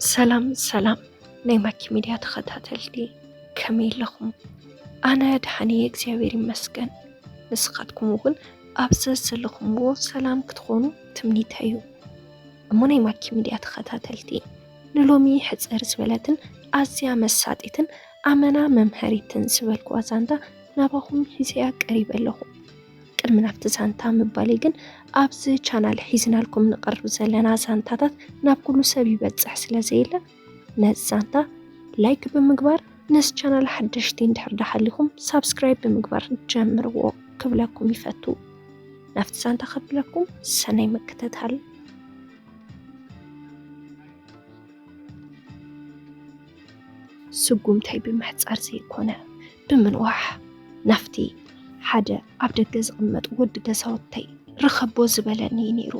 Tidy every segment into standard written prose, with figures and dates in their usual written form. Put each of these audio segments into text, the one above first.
سلام نايماكي ميديا تخاتاتلتي كميل لكم أنا دحاني اكزيابيري مسكن نسخاتكم وغن أبسس لكم سلام كتخونو تمنيتايو أمو نايماكي ميديا تخاتاتلتي نلومي حتسر زبلتن أزيا مساتيتن أمنا ممهريتن زبالكو أزاندا ناباهم حيزيا قريب لهم ቅድሚ ናብቲ ዛንታ ምባሌ ግን ኣብዚ ቻናል ሒዝናልኩም ንቀርብ ዘለና ዛንታታት ናብ ኩሉ ሰብ ይበፅሕ ስለዘይለ ነዚ ዛንታ ላይክ ብምግባር ነዚ ቻናል ሓደሽቲ እንድሕር ዳሓሊኹም ሳብስክራይብ ብምግባር ጀምርዎ ክብለኩም ይፈቱ። ናብቲ ዛንታ ከብለኩም ሰናይ መከታተል። ስጉምታይ ብምሕፃር ዘይኮነ ብምንዋሕ ናፍቲ ሓደ ኣብ ደገ ዝቕመጥ ወዲ ገዛውተይ ረኸቦ ዝበለኒ ነይሩ።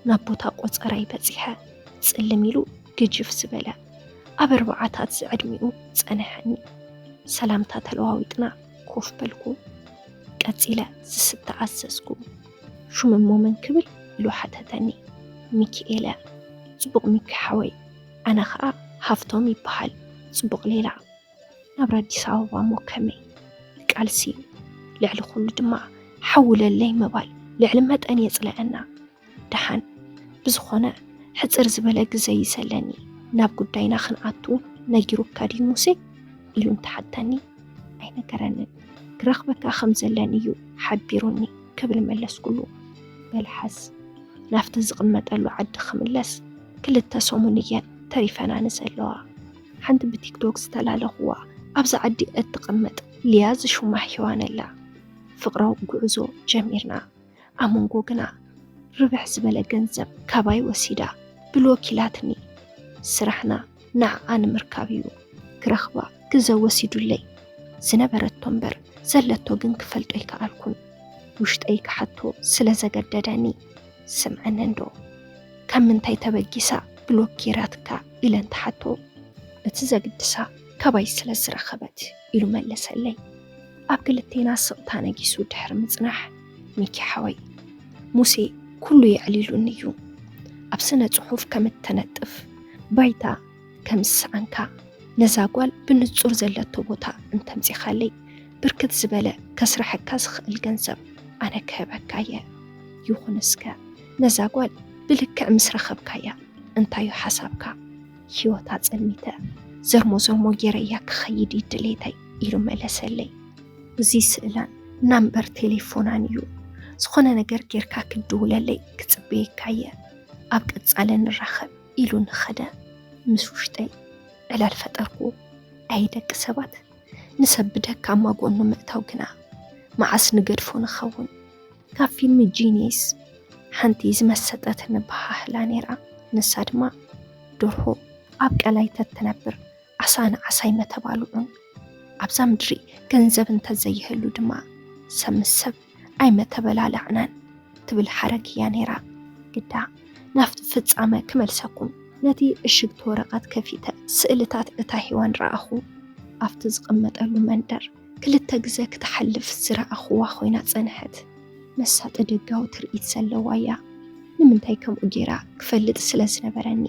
ናብ ቦታ ቆፀራይ በፂሐ ፅልም ኢሉ ግጅፍ ዝበለ ኣብ ኣርባዓታት ዝዕድሚኡ ፀንሐኒ። ሰላምታ ተለዋዊጥና ኮፍ በልኩ። ቀፂለ ዝስተኣዘዝኩ ሹምሞ መን ክብል ኢሉ ሓተተኒ። ሚኪኤለ ፅቡቕ ሚኪ ሓወይ ኣነ ከዓ ሃፍቶም ይበሃል ፅቡቕ ሌላ ናብ ኣዲስ ኣበባ ሞ ከመይ ቃልሲ ልዕሊ ኩሉ ድማ ሓውለለይ መባል ልዕሊ መጠን የፅለአና ደሓን ብዝኾነ ሕፅር ዝበለ ግዜ ይሰለኒ ናብ ጉዳይና ክንኣቱ ነጊሩካ ድዩ ሙሴ ኢሉ እንተሓተኒ ኣይነገረንን ክረኽበካ ከም ዘለኒ እዩ ሓቢሩኒ ክብል መለስኩሉ። በልሓስ ናፍቲ ዝቕመጠሉ ዓዲ ክምለስ ክልተ ሰሙን እየን ተሪፈና ንዘለዋ። ሓንቲ ብቲክቶክ ዝተላለኽዋ ኣብዛ ዓዲ እትቕመጥ ልያ ዝሹማ ሒዋን ኣላ። ፍቕራዊ ጉዕዞ ጀሚርና ኣመንጎ ግና ርብሕ ዝበለ ገንዘብ ካባይ ወሲዳ ብሎኪላትኒ ስራሕና ንዓኣ ንምርካብ እዩ ክረኽባ ግዘ ወሲዱለይ ዝነበረቶ እምበር ዘለቶ ግን ክፈልጦ ይከኣልኩን ውሽጠይ ክሓቶ ስለ ዘገደደኒ ስምዐነንዶ ካብ ምንታይ ተበጊሳ ብሎኪራትካ ኢለን ተሓቶ እቲ ዘግድሳ ካባይ ስለ ዝረኸበት ኢሉ መለሰለይ። ኣብ ክልቴና ስቕታ ነጊሱ ድሕሪ ምጽናሕ ሚኪ ሓወይ ሙሴ ኩሉ የዕሊሉን እዩ ኣብ ስነ ጽሑፍ ከም እተነጥፍ ባይታ ከም ዝሰኣንካ ነዛ ጓል ብንጹር ዘለቶ ቦታ እንተምፂኻለይ ብርክት ዝበለ ከስራሕካ ዝኽእል ገንዘብ ኣነ ክህበካ እየ። ይኹንስከ ነዛ ጓል ብልክዕ ምስ ረኸብካያ እንታዩ ሓሳብካ ሂወታ ፀልሚተ ዘርሞ ጌረያ ክኸይድ ይድሌተይ ኢሉ መለሰለይ። እዚ ስእላን ናምበር ቴሌፎናን እዩ ዝኾነ ነገር ጌርካ ክድውለለይ ክፅበየካ እየ ኣብ ቀፃለ ንራኸብ ኢሉ ንኸደ ምስ ውሽጠይ ዕላል ፈጠርኩ። ኣይ ደቂ ሰባት ንሰብ ብደካማ ጎኑ ምእታው ግና መዓስ ንገድፎ ንኸውን። ካብ ፊልም ጂኒስ ሓንቲ ዝመሰጠት ንባህላ ነይራ። ንሳ ድማ ደርሆ ኣብ ቀላይ ተትነብር ዓሳ ንዓሳይ መተባልዑን ኣብዛ ምድሪ ገንዘብ እንተዘይህሉ ድማ ሰብ ምስ ሰብ ኣይመተበላልዕናን ትብል ሓረግ እያ ነይራ። ግዳ ናፍቲ ፍጻመ ክመልሰኩም ነቲ እሽግቲ ወረቐት ከፊተ ስእልታት እታ ሂዋን ረኣኹ። ኣብቲ ዝቕመጠሉ መንደር ክልተ ግዜ ክትሓልፍ ዝረኣኽዋ ኮይና ፀንሐት። መሳጢ ደጋዊ ትርኢት ዘለዋ እያ። ንምንታይ ከምኡ ጌራ ክፈልጥ ስለ ዝነበረኒ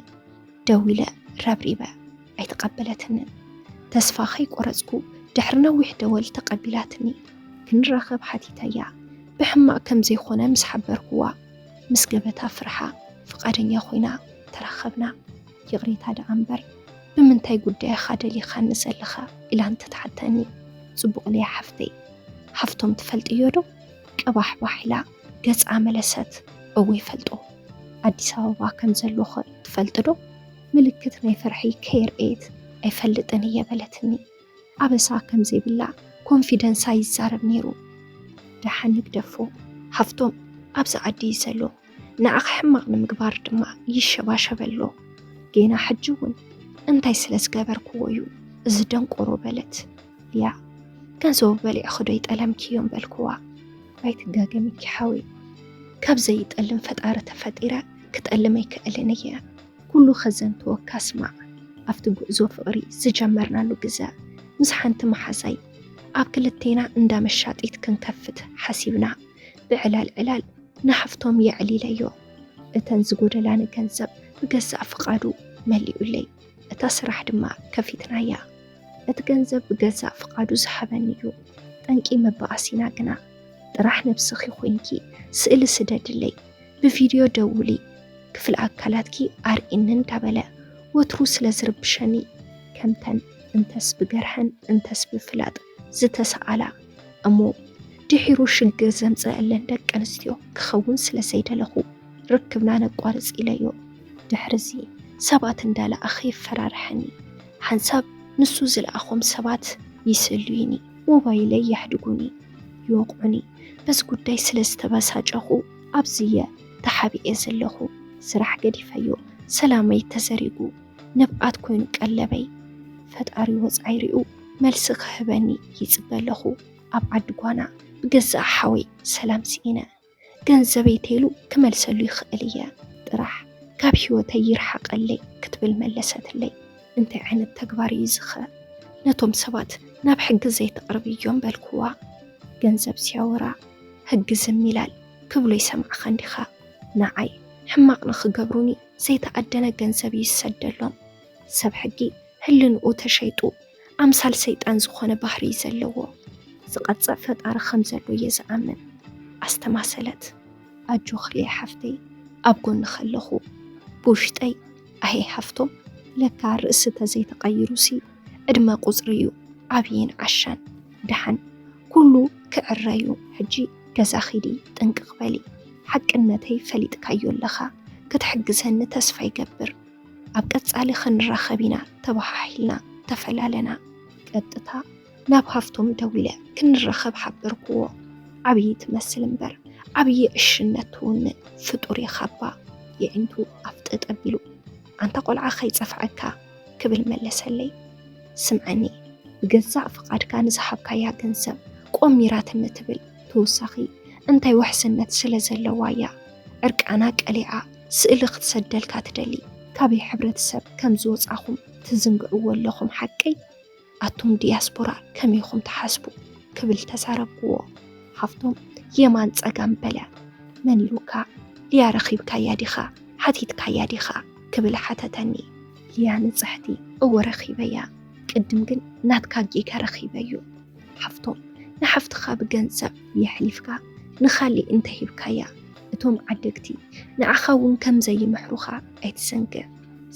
ደው ኢለ ረብሪበ ኣይተቐበለትንን። ተስፋ ከይቆረፅኩ ድሕሪ ነዊሕ ደወል ተቐቢላትኒ። ክንራኸብ ሓቲተያ ብሕማቕ ከም ዘይኮነ ምስ ሓበርክዋ ምስ ገበታ ፍርሓ ፍቓደኛ ኮይና ተራኸብና። ይቕሬታ ደኣ እምበር ብምንታይ ጉዳይኻ ደሊኻኒ ዘለኻ ኢላ እንትትሓተኒ ፅቡቕ ልያ ሓፍተይ ሓፍቶም ትፈልጥዮ ዶ ቀባሕባሕ ኢላ ገፃ መለሰት። እወ ይፈልጦ ኣዲስ ኣበባ ከም ዘለኹ ትፈልጥ ዶ ምልክት ናይ ፍርሒ ከይርኤት ኣይፈልጥን እየበለትኒ። ኣበሳ ከም ዘይብላ ኮንፊደንሳ ይዛረብ ነይሩ። ደሓን ንግደፎ ሓፍቶም ኣብዚ ዓዲ እዩ ዘሎ ንዓኽ ሕማቕ ንምግባር ድማ ይሸባሸበሎ ጌና ሕጂ እውን እንታይ ስለ ዝገበርክዎ እዩ እዚ ደንቆሮ በለት። ያ ገንዘቡ በሊዕ ክዶ ይጠለምክዮም በልክዋ። ባይትጋገም ይኪሓዊ ካብ ዘይጠልም ፈጣሪ ተፈጢረ ክጠልም ኣይክእልን እየ። ኩሉ ኸዘንትወካ ስማዕ። ኣብቲ ጉዕዞ ፍቕሪ ዝጀመርናሉ ግዜ ምስ ሓንቲ መሓሳይ ኣብ ክልቴና እንዳ መሻጢት ክንከፍት ሓሲብና ብዕላል ንሓፍቶም የዕሊለዮ እተን ዝጎደላኒ ገንዘብ ብገዛእ ፍቃዱ መሊኡለይ እታ ስራሕ ድማ ከፊትናያ እቲ ገንዘብ ብገዛእ ፍቃዱ ዝሓበኒ እዩ ጠንቂ መባኣሲና ግና ጥራሕ ነብስኺ ኮይንኪ ስእሊ ስደድለይ ብቪድዮ ደውሊ ክፍል ኣካላትኪ ኣርኢኒ እንዳበለ ወትሩ ስለ ዝርብሸኒ ከምተን እንተስ ብገርሐን እንተስ ብፍላጥ ዝተሰኣላ እሞ ድሒሩ ሽግር ዘምፅአለን ደቂ ኣንስትዮ ክኸውን ስለ ዘይደለኹ ርክብና ነቋርፅ ኢለዮ ድሕርዚ ሰባት እንዳለኣኸ ይፈራርሐኒ ሓንሳብ ንሱ ዝለኣኾም ሰባት ይስእሉይኒ ሞባይለይ ያሕድጉኒ ይወቕዑኒ በዚ ጉዳይ ስለ ዝተበሳጨኹ ኣብዝየ ተሓቢኤ ዘለኹ ስራሕ ገዲፈዮ ሰላመይ ተዘሪጉ ነብኣት ኮይኑ ቀለበይ ፈጣሪ ወፃይሪኡ መልሲ ክህበኒ ይፅበለኹ ኣብ ዓዲ ጓና ብገዛእ ሓወይ ሰላም ሲኢነ ገንዘበይ ተይሉ ክመልሰሉ ይኽእል እየ ጥራሕ ካብ ህይወተይ ይርሓቐለይ ክትብል መለሰትለይ እንታይ ዓይነት ተግባር እዩ ዝኸ ነቶም ሰባት ናብ ሕጊ ዘይተቕርብ እዮም በልክዋ ገንዘብ ሲያወራ ሕጊ ዝም ይላል ክብሎ ይሰምዕኻ እንዲኻ ንዓይ ሕማቕ ንኽገብሩኒ ዘይተኣደነ ገንዘብ ይሰደሎም ሰብ ሕጊ ህልንኡ ተሸይጡ ኣምሳል ሰይጣን ዝኾነ ባህሪ ዘለዎ ዝቐፅዕ ፈጣሪ ከም ዘሎ እየ ዝኣምን ኣስተማሰለት ኣጆ ክልኤ ሓፍተይ ኣብ ጎኒ ከለኹ ብውሽጠይ ኣሄ ሓፍቶም ለካ ርእሲ ተዘይተቐይሩሲ ዕድመ ቁፅሪ እዩ ዓብይን ዓሻን ድሓን ኩሉ ክዕረዩ ሕጂ ገዛ ኺዲ ጥንቅቕ በሊ ሓቅነተይ ፈሊጥካዮ ኣለኻ ክትሕግዘኒ ተስፋ ይገብር ኣብ ቀጻሊ ክንራኸብ ኢና ተባሓሒልና ተፈላለና ቀጥታ ናብ ሃፍቶም ደው ኢለ ክንረኸብ ሓበርክዎ ዓብይ ትመስል እምበር ዓብይ ዕሽነት ትውንእ ፍጡር የኻባ የዕንቱ ኣፍጥ ጠቢሉ ኣንታ ቆልዓ ኸይፀፍዐካ ክብል መለሰለይ ስምዐኒ ብገዛእ ፍቓድካ ንዝሃብካያ ገንዘብ ቆሚራትኒ ትብል ተወሳኺ እንታይ ውሕስነት ስለ ዘለዋ እያ ዕርቃና ቀሊዓ ስእሊ ክትሰደልካ ትደሊ ካበይ ሕብረተሰብ ከም ዝወፃኹም ትዝንግዕዎ ኣለኹም ሓቀይ ኣቱም ዲያስፖራ ከመይኹም ተሓስቡ ክብል ተዛረብዎ ሃፍቶም የማን ፀጋም በለ መን ኢሉካ ልያ ረኺብካያ ዲኻ ሓቲትካያ ዲኻ ክብል ሓተተኒ ልያ ንፅሕቲ እወ ረኺበያ ቅድም ግን ናትካ ጌጋ ረኺበዩ ሃፍቶም ንሓፍትኻ ብገንዘብ የሕሊፍካ ንኻሊእ እንተሂብካያ እቶም ዓደግቲ ንዓኻ እውን ከም ዘይምሕሩኻ ኣይትሰንግዕ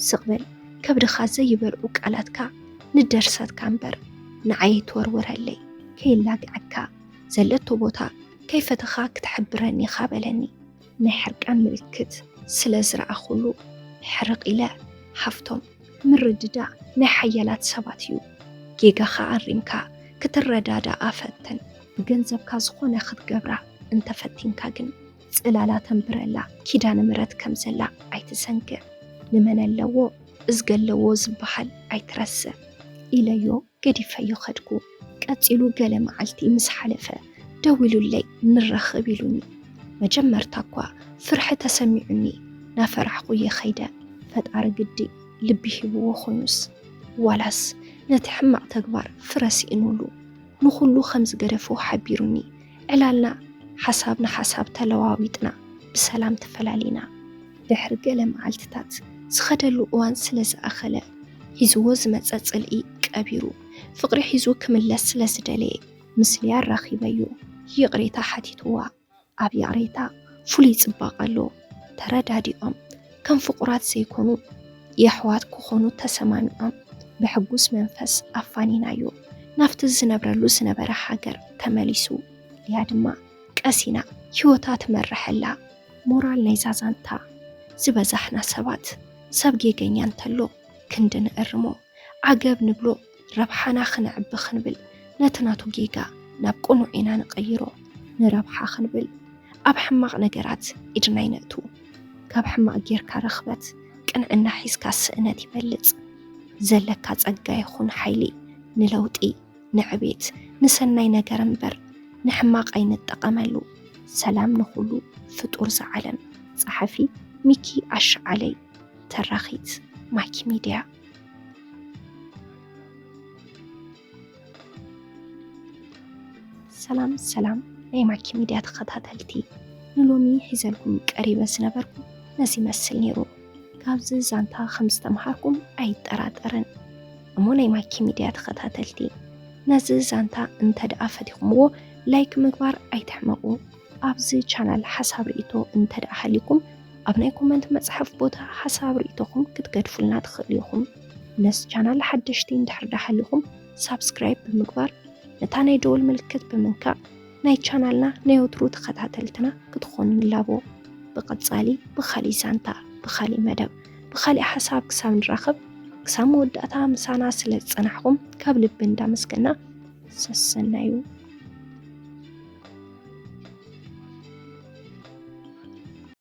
ስቕበል ከብድኻ ዘይበልዑ ቃላትካ ንደርሰትካ እምበር ንዓይ ትወርውረለይ ከይላግዐካ ዘለቶ ቦታ ከይፈትኻ ክትሕብረኒ ኢኻ በለኒ ናይ ሕርቃን ምልክት ስለ ዝረኣኹሉ ሕርቕ ኢለ ሃፍቶም ምርድዳ ናይ ሓያላት ሰባት እዩ ጌጋኻ ኣሪምካ ክትረዳዳኣ ፈተን ብገንዘብካ ዝኾነ ክትገብራ እንተፈቲንካ ግን ጽላላ ተንብረላ ኪዳነ ምሕረት ከም ዘላ ኣይትሰንግዕ ንመን ኣለዎ እዝገለዎ ዝበሃል ኣይትረስዕ ኢለዮ ገዲፈዮ ኸድኩ ቀፂሉ ገለ መዓልቲ ምስ ሓለፈ ደው ኢሉለይ ንረኽብ ኢሉኒ መጀመርታ እኳ ፍርሒ ተሰሚዑኒ ናፈራሕኹ የኸይደ ፈጣሪ ግዲ ልቢ ሂብዎ ኾይኑስ ዋላስ ነቲ ሕማቕ ተግባር ፍረሲእኑሉ ንኹሉ ከም ዝገደፉ ሓቢሩኒ ዕላልና ሓሳብ ንሓሳብ ተለዋዊጥና ብሰላም ተፈላሊና ድሕሪ ገለ መዓልትታት ዝኸደሉ እዋን ስለ ዝኣኸለ ሒዝዎ ዝመፀ ጽልኢ ቀቢሩ ፍቕሪ ሒዙ ክምለስ ስለ ዝደለየ ምስልያ ራኺበዩ ይቕሬታ ሓቲትዋ ኣብ ይቕሬታ ፍሉይ ጽባቐ ኣሎ ተረዳዲኦም ከም ፍቑራት ዘይኮኑ የሕዋት ክኾኑ ተሰማሚዖም ብሕጉስ መንፈስ ኣፋኒናዮ ናፍቲ ዝነብረሉ ዝነበረ ሃገር ተመሊሱ ልያ ድማ ቀሲና ሕይወታ ትመርሐላ ሞራል ናይ ዛዛንታ ዝበዛሕና ሰባት ሰብ ጌገኛ እንተሎ ክንዲ ንእርሞ ዓገብ ንብሎ ረብሓና ክንዕቢ ክንብል ነቲ ናቱ ጌጋ ናብ ቁኑዕ ኢና ንቐይሮ ንረብሓ ክንብል ኣብ ሕማቕ ነገራት ኢድና ይነእቱ ካብ ሕማቕ ጌርካ ረኽበት ቅንዕና ሒዝካ ስእነት ይበልፅ ዘለካ ጸጋ ይኹን ሓይሊ ንለውጢ ንዕቤት ንሰናይ ነገር እምበር ንሕማቕ ኣይንጠቐመሉ ሰላም ንኹሉ ፍጡር ዝዓለም ጸሓፊ ሚኪ ኣሸዓለይ ተራኺት ማኪ ሚድያ ሰላም ሰላም ናይ ማኪ ሚድያ ተኸታተልቲ ንሎሚ ሒዘልኩም ቀሪበ ዝነበርኩ ነዚ መስል ነይሩ ካብዚ ዛንታ ከም ዝተምሃርኩም ኣይጠራጠርን። እሞ ናይ ማይኪ ሚድያ ተኸታተልቲ ነዚ ዛንታ እንተደኣ ፈቲኹምዎ ላይክ ምግባር ኣይትሕመቑ። ኣብዚ ቻናል ሓሳብ ርእይቶ እንተደኣ ሃሊኩም ኣብ ናይ ኮመንት መጽሐፍ ቦታ ሓሳብ ርእይቶኹም ክትገድፉልና ትኽእሉ ኢኹም። ነዚ ቻናል ሓደሽቲ እንድሕር ዳ ሃሊኹም ሳብስክራይብ ብምግባር ነታ ናይ ደወል ምልክት ብምንካእ ናይ ቻናልና ናይ ወትሩ ተኸታተልትና ክትኾኑ ንላቦ። ብቐጻሊ ብኻሊእ ዛንታ ብኻሊእ መደብ ብኻሊእ ሓሳብ ክሳብ ንራኸብ ክሳብ መወዳእታ ምሳና ስለ ዝጸናሕኹም ካብ ልቢ እንዳመስገና ሰሰናዩ